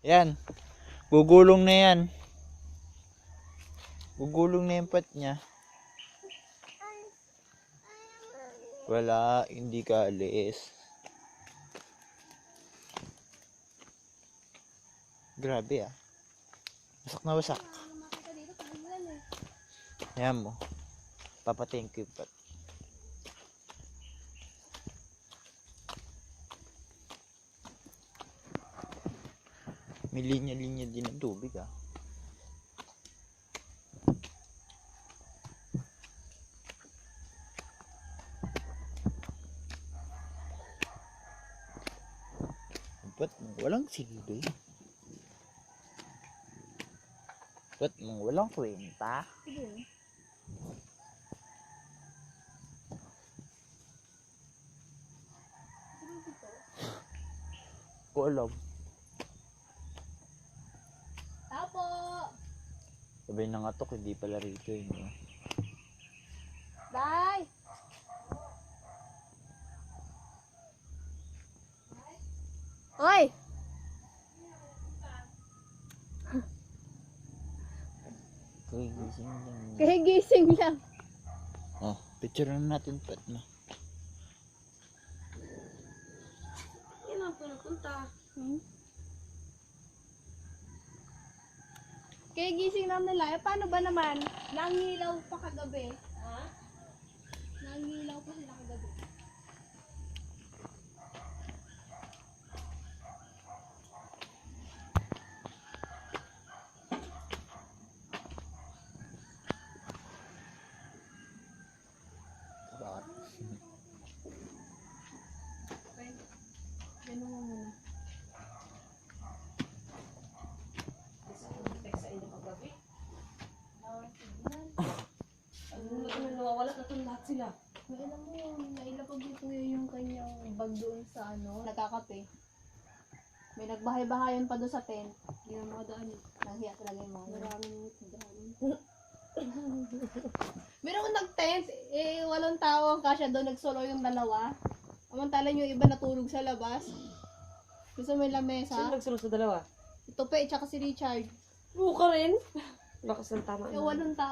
Yan. Gugulong na yan. Gugulong na yung pat niya. Wala, hindi ka alis. Grabe ah. Wasak na wasak. Ayan mo. Papatayin ko yung pat. May linya-linya din ng tubig ah. Ba't walang silbi? Ba't walang kwenta? Sige. Ko alam. Tapo! Sabi na nga to, hindi pala rito yun. Eh. Bye! Hoy! Kagigising lang. Kahigising lang. Oh, picture na natin pat na. Yan ang pinapunta. Kahigising lang nila. Eh, paano ba naman? Nangilaw pa kagabi. Ha? Nangilaw pa sila kagabi. Bakit? Ganun mo muna. Text sa inyo kagabi. Ano nawawala na itong lahat sila. May alam mo yung nailapag ni Kuya yung kanyang bag doon sa nagkakape. May nagbahay-bahayan pa doon sa tent. Hindi na makadaan. Nanghiya talaga yung mga. Maraming daan. Meron nag-tent, walang tao ang kasya doon, nagsolo yung dalawa. Amantalan yung iba natulog sa labas. Gusto may lamesa. Sino nagsunod sa dalawa? Ito pa, tsaka si Richard. Oo ka rin. Lakas ng tama. Walong tao.